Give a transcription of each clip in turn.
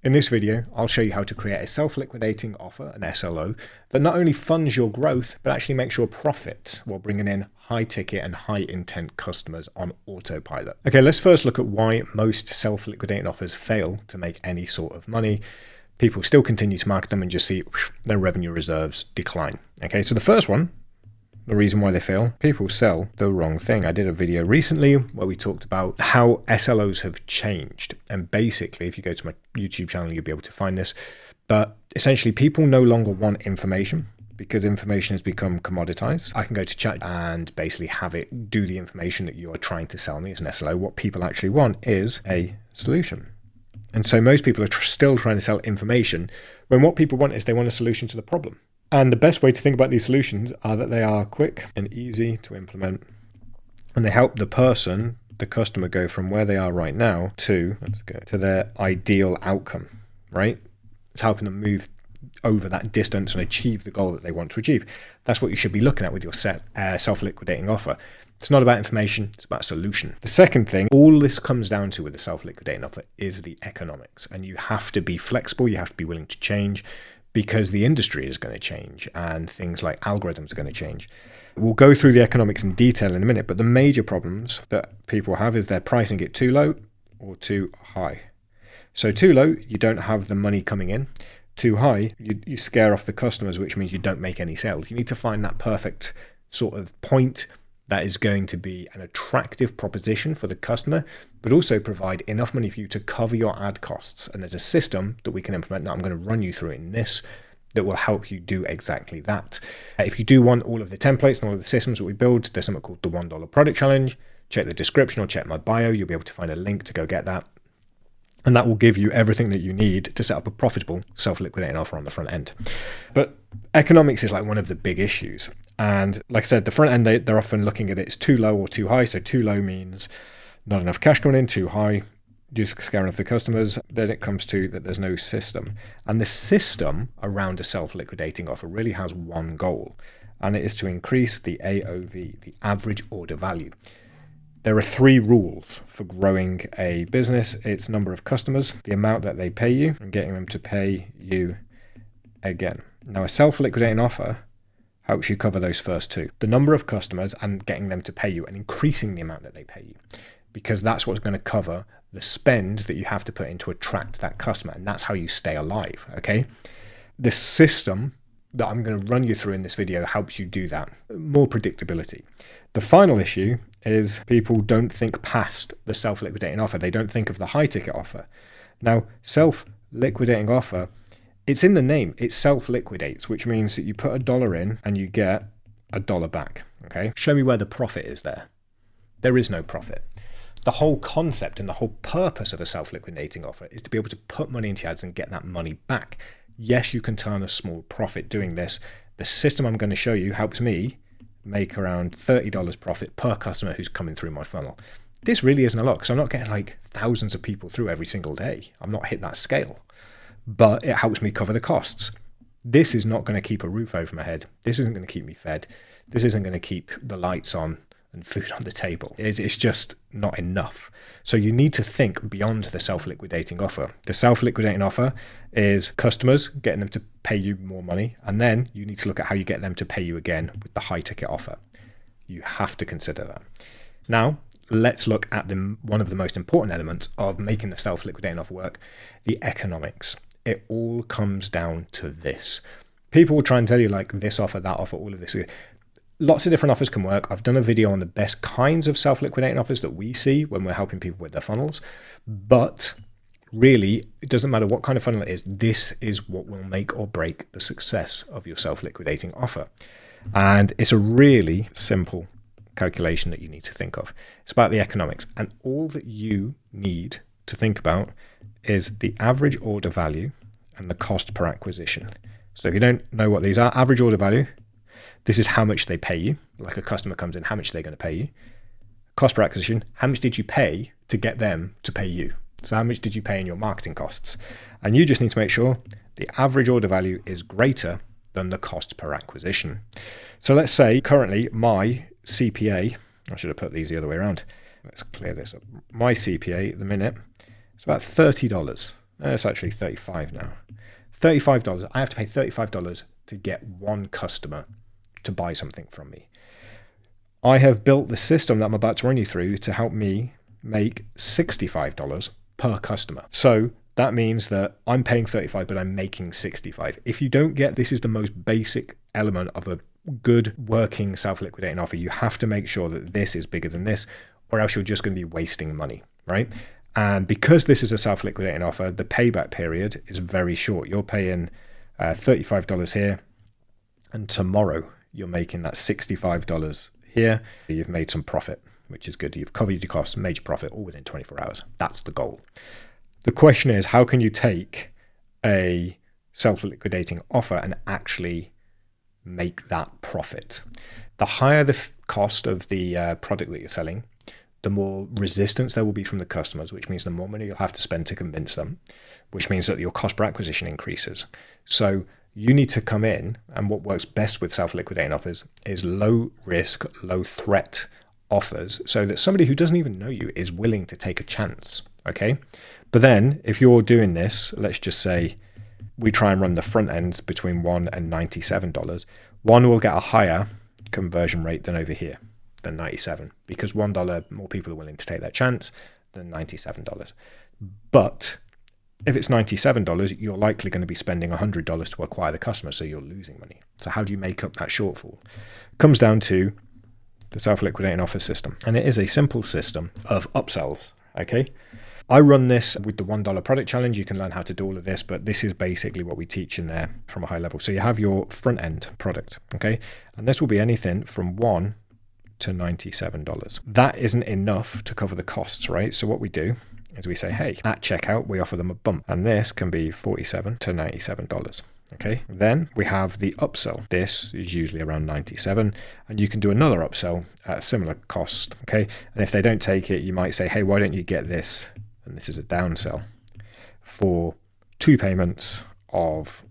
In this video, I'll show you how to create a self-liquidating offer, an SLO, that not only funds your growth, but actually makes your profit while bringing in high-ticket and high-intent customers on autopilot. Okay, let's first look at why most self-liquidating offers fail to make any sort of money. People still continue to market them and just see their revenue reserves decline. Okay, so the first one, the reason why they fail, people sell the wrong thing. I did a video recently where we talked about how SLOs have changed. And basically, if you go to my YouTube channel, you'll be able to find this. But essentially, people no longer want information because information has become commoditized. I can go to chat and basically have it do the information that you are trying to sell me as an SLO. What people actually want is a solution. And so most people are still trying to sell information when what people want is they want a solution to the problem. And the best way to think about these solutions are that they are quick and easy to implement. And they help the customer, go from where they are right now to their ideal outcome, right? It's helping them move over that distance and achieve the goal that they want to achieve. That's what you should be looking at with your self-liquidating offer. It's not about information, it's about a solution. The second thing, all this comes down to with a self-liquidating offer is the economics. And you have to be flexible, you have to be willing to change, because the industry is going to change and things like algorithms are going to change. We'll go through the economics in detail in a minute, but the major problems that people have is they're pricing it too low or too high. So too low, you don't have the money coming in. Too high, you scare off the customers, which means you don't make any sales. You need to find that perfect sort of point that is going to be an attractive proposition for the customer, but also provide enough money for you to cover your ad costs. And there's a system that we can implement that I'm going to run you through in this that will help you do exactly that. If you do want all of the templates and all of the systems that we build, there's something called the $1 Product Challenge. Check the description or check my bio. You'll be able to find a link to go get that. And that will give you everything that you need to set up a profitable self-liquidating offer on the front end. But economics is like one of the big issues. And like I said, the front end, they're often looking at it as too low or too high. So too low means not enough cash coming in, too high, just scaring off the customers. Then it comes to that there's no system. And the system around a self-liquidating offer really has one goal, and it is to increase the AOV, the average order value. There are 3 rules for growing a business. It's number of customers, the amount that they pay you, and getting them to pay you again. Now, a self-liquidating offer helps you cover those first 2. The number of customers and getting them to pay you and increasing the amount that they pay you, because that's what's going to cover the spend that you have to put in to attract that customer. And that's how you stay alive, okay? The system that I'm going to run you through in this video helps you do that. More predictability. The final issue is people don't think past the self-liquidating offer. They don't think of the high ticket offer. Now, self-liquidating offer, it's in the name, it self-liquidates, which means that you put $1 in and you get $1 back, okay? Show me where the profit is there. There is no profit. The whole concept and the whole purpose of a self-liquidating offer is to be able to put money into ads and get that money back. Yes, you can turn a small profit doing this. The system I'm going to show you helps me make around $30 profit per customer who's coming through my funnel. This really isn't a lot because I'm not getting like thousands of people through every single day. I'm not hit that scale. But it helps me cover the costs. This is not going to keep a roof over my head. This isn't going to keep me fed. This isn't going to keep the lights on and food on the table. It's just not enough. So you need to think beyond the self-liquidating offer. The self-liquidating offer is customers, getting them to pay you more money. And then you need to look at how you get them to pay you again with the high ticket offer. You have to consider that. Now, let's look at one of the most important elements of making the self-liquidating offer work, the economics. It all comes down to this. People will try and tell you like this offer, that offer, all of this. Lots of different offers can work. I've done a video on the best kinds of self-liquidating offers that we see when we're helping people with their funnels. But really, it doesn't matter what kind of funnel it is. This is what will make or break the success of your self-liquidating offer. And it's a really simple calculation that you need to think of. It's about the economics. And all that you need to think about is the average order value and the cost per acquisition. So if you don't know what these are, average order value, this is how much they pay you. Like a customer comes in, how much are they going to pay you? Cost per acquisition, how much did you pay to get them to pay you? So how much did you pay in your marketing costs? And you just need to make sure the average order value is greater than the cost per acquisition. So let's say currently my CPA, I should have put these the other way around. Let's clear this up. My CPA at the minute, it's about $30 It's actually $35 now. $35. I have to pay $35 to get one customer to buy something from me. I have built the system that I'm about to run you through to help me make $65 per customer. So that means that I'm paying $35, but I'm making $65. If you don't get, this is the most basic element of a good working self-liquidating offer. You have to make sure that this is bigger than this, or else you're just going to be wasting money, right? And because this is a self-liquidating offer, the payback period is very short. You're paying $35 here, and tomorrow you're making that $65 here. You've made some profit, which is good. You've covered your costs, made your profit all within 24 hours. That's the goal. The question is, how can you take a self-liquidating offer and actually make that profit? The higher the cost of the product that you're selling, the more resistance there will be from the customers, which means the more money you'll have to spend to convince them, which means that your cost per acquisition increases. So you need to come in, and what works best with self-liquidating offers is low risk, low threat offers, so that somebody who doesn't even know you is willing to take a chance, okay? But then if you're doing this, let's just say we try and run the front ends between $1 and $97, one will get a higher conversion rate than over here, than 97, because $1 more people are willing to take that chance than $97. But if it's $97, you're likely going to be spending $100 to acquire the customer, so you're losing money. So how do you make up that shortfall? It comes down to the self-liquidating offer system, and it is a simple system of upsells, okay? I run this with the $1 product challenge. You can learn how to do all of this, but this is basically what we teach in there from a high level. So you have your front end product, okay? And this will be anything from $1 to $97. That isn't enough to cover the costs, right? So what we do is we say, hey, at checkout, we offer them a bump, and this can be $47 to $97. Okay, then we have the upsell. This is usually around 97, and you can do another upsell at a similar cost. Okay, and if they don't take it, you might say, hey, why don't you get this? And this is a downsell for 2 payments of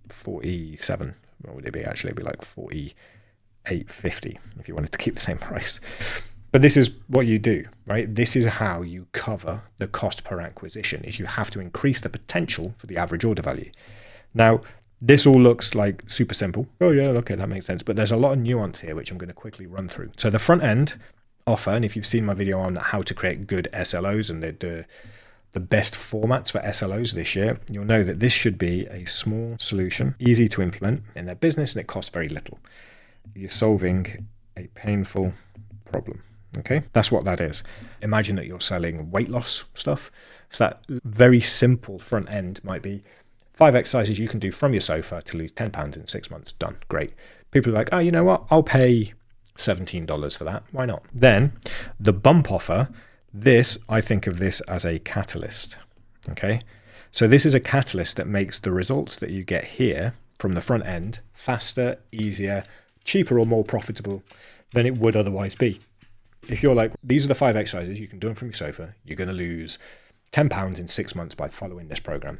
47. What would it be? Actually, it'd be like 48.50 if you wanted to keep the same price. But this is what you do, right? This is how you cover the cost per acquisition, is you have to increase the potential for the average order value. Now, this all looks like super simple. Oh yeah, okay, that makes sense. But there's a lot of nuance here, which I'm going to quickly run through. So the front end offer, and if you've seen my video on how to create good SLOs and the best formats for SLOs this year, you'll know that this should be a small solution, easy to implement in their business, and it costs very little. You're solving a painful problem. Okay, that's what that is. Imagine that you're selling weight loss stuff. So that very simple front end might be 5 exercises you can do from your sofa to lose 10 pounds in 6 months. Done. Great. People are like, oh, you know what? I'll pay $17 for that. Why not? Then the bump offer, this, I think of this as a catalyst. Okay. So this is a catalyst that makes the results that you get here from the front end faster, easier, cheaper, or more profitable than it would otherwise be. If you're like, these are the 5 exercises, you can do them from your sofa, you're going to lose 10 pounds in 6 months by following this program.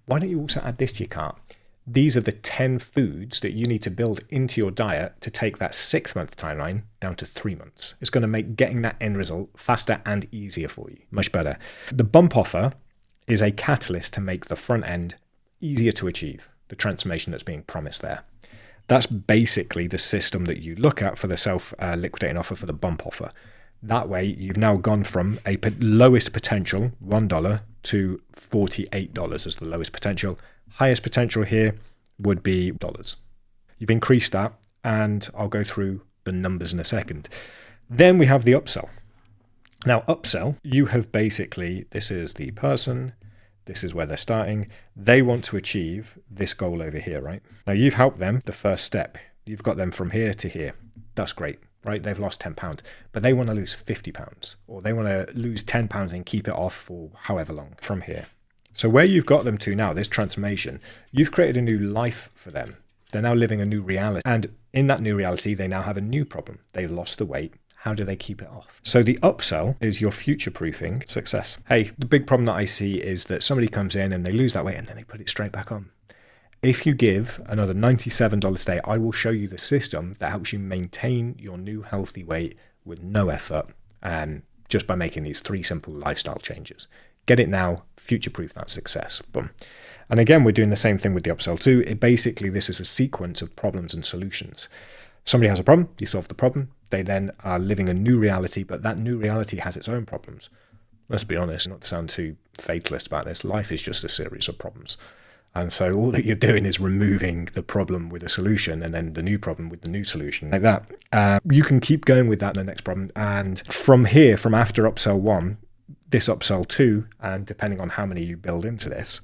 Why don't you also add this to your cart? These are the 10 foods that you need to build into your diet to take that 6-month timeline down to 3 months. It's going to make getting that end result faster and easier for you. Much better. The bump offer is a catalyst to make the front end easier to achieve, the transformation that's being promised there. That's basically the system that you look at for the self-liquidating offer, for the bump offer. That way, you've now gone from a lowest potential, $1, to $48 as the lowest potential. Highest potential here would be dollars. You've increased that, and I'll go through the numbers in a second. Then we have the upsell. Now, upsell, you have basically, this is the person, this is where they're starting. They want to achieve this goal over here, right? Now, you've helped them the first step. You've got them from here to here. That's great, right? They've lost 10 pounds, but they want to lose 50 pounds, or they want to lose 10 pounds and keep it off for however long from here. So where you've got them to now, this transformation, you've created a new life for them. They're now living a new reality. And in that new reality, they now have a new problem. They've lost the weight. How do they keep it off? So the upsell is your future-proofing success. Hey, the big problem that I see is that somebody comes in and they lose that weight and then they put it straight back on. If you give another $97 stay, I will show you the system that helps you maintain your new healthy weight with no effort, just by making these 3 simple lifestyle changes. Get it now, future-proof that success. Boom. And again, we're doing the same thing with the upsell too. Basically, this is a sequence of problems and solutions. Somebody has a problem, you solve the problem. They then are living a new reality, but that new reality has its own problems. Let's be honest, not to sound too fatalist about this, life is just a series of problems. And so all that you're doing is removing the problem with a solution and then the new problem with the new solution, like that. You can keep going with that in the next problem. And from here, from after upsell 1, this upsell 2, and depending on how many you build into this,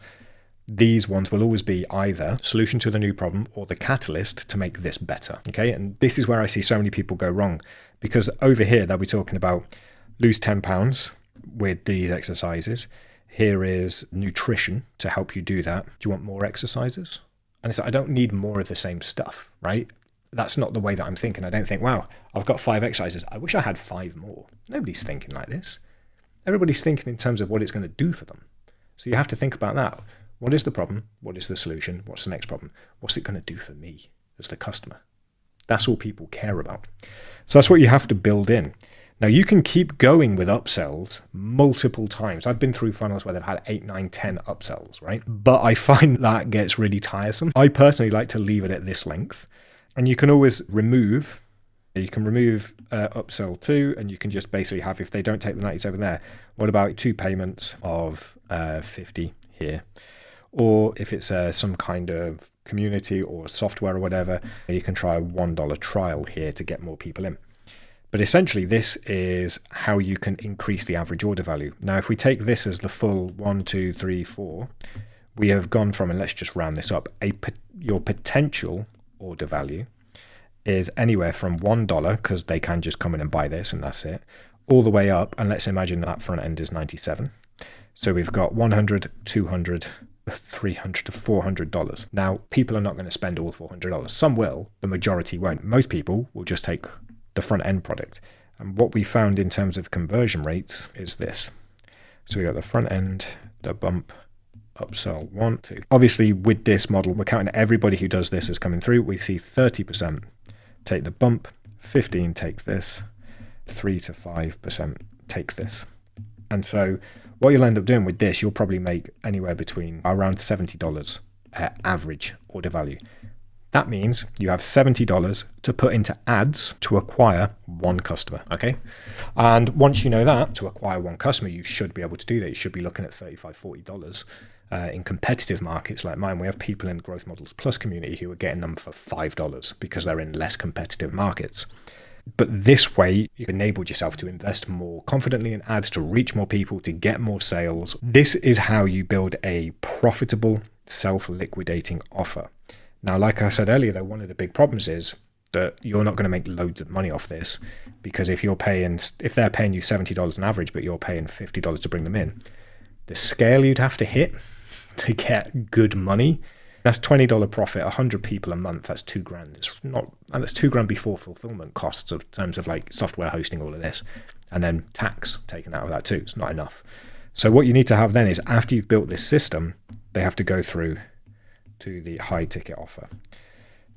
these ones will always be either solution to the new problem or the catalyst to make this better. Okay. And this is where I see so many people go wrong, because over here, they'll be talking about lose 10 pounds with these exercises. Here is nutrition to help you do that. Do you want more exercises? And it's like, I don't need more of the same stuff, right? That's not the way that I'm thinking. I don't think, wow, I've got 5 exercises. I wish I had 5 more. Nobody's thinking like this. Everybody's thinking in terms of what it's going to do for them. So you have to think about that. What is the problem? What is the solution? What's the next problem? What's it going to do for me as the customer? That's all people care about. So that's what you have to build in. Now, you can keep going with upsells multiple times. I've been through funnels where they've had 8, 9, 10 upsells, right? But I find that gets really tiresome. I personally like to leave it at this length. And you can always remove, upsell 2, and you can just basically have, if they don't take the 97 there, what about 2 payments of 50 here? Or if it's some kind of community or software or whatever, you can try a $1 trial here to get more people in. But essentially, this is how you can increase the average order value. Now, if we take this as the full 1, 2, 3, 4, we have gone from, and let's just round this up, your potential order value is anywhere from $1, because they can just come in and buy this and that's it, all the way up. And let's imagine that front end is 97. So we've got 100, 200, 300 to $400. Now, people are not going to spend all $400. Some will, the majority won't. Most people will just take the front end product. And what we found in terms of conversion rates is this. So we got the front end, the bump, upsell 1, 2. Obviously, with this model, we're counting everybody who does this as coming through. We see 30% take the bump, 15 take this, 3 to 5% take this. And so what you'll end up doing with this, you'll probably make anywhere between around $70 average order value. That means you have $70 to put into ads to acquire 1 customer, okay? And once you know that, to acquire 1 customer, you should be able to do that. You should be looking at $35, $40. In competitive markets like mine, we have people in Growth Models Plus community who are getting them for $5 because they're in less competitive markets. But this way, you've enabled yourself to invest more confidently in ads, to reach more people, to get more sales. This is how you build a profitable, self-liquidating offer. Now, like I said earlier, though, one of the big problems is that you're not going to make loads of money off this, because if they're paying you $70 on average, but you're paying $50 to bring them in, the scale you'd have to hit to get good money, that's $20 profit, 100 people a month, that's $2,000. And that's $2,000 before fulfillment costs in terms of like software hosting, all of this, and then tax taken out of that too. It's not enough. So what you need to have then is, after you've built this system, they have to go through to the high ticket offer.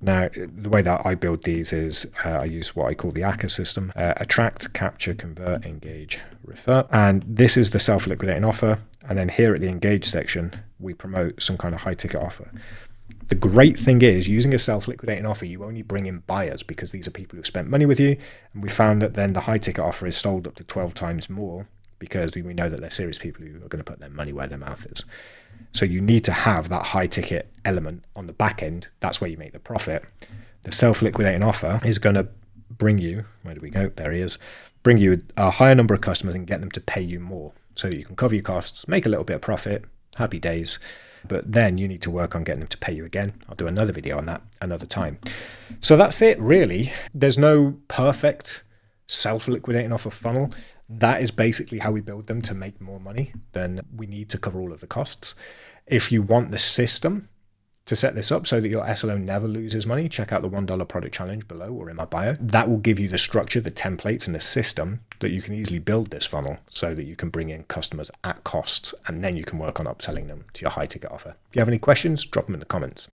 Now, the way that I build these is I use what I call the ACA system: attract, capture, convert, engage, refer. And this is the self-liquidating offer. And then here at the engage section, we promote some kind of high ticket offer. The great thing is, using a self-liquidating offer, you only bring in buyers because these are people who've spent money with you. And we found that then the high ticket offer is sold up to 12 times more, because we know that they're serious people who are going to put their money where their mouth is. So you need to have that high ticket element on the back end. That's where you make the profit. The self-liquidating offer is going to bring you, where do we go? There he is. Bring you a higher number of customers and get them to pay you more, so you can cover your costs, make a little bit of profit, happy days. But then you need to work on getting them to pay you again. I'll do another video on that another time. So that's it, really. There's no perfect self-liquidating offer funnel. That is basically how we build them to make more money. Then we need to cover all of the costs. If you want the system to set this up so that your SLO never loses money, check out the $1 product challenge below or in my bio. That will give you the structure, the templates, and the system that you can easily build this funnel so that you can bring in customers at cost, and then you can work on upselling them to your high ticket offer. If you have any questions, drop them in the comments.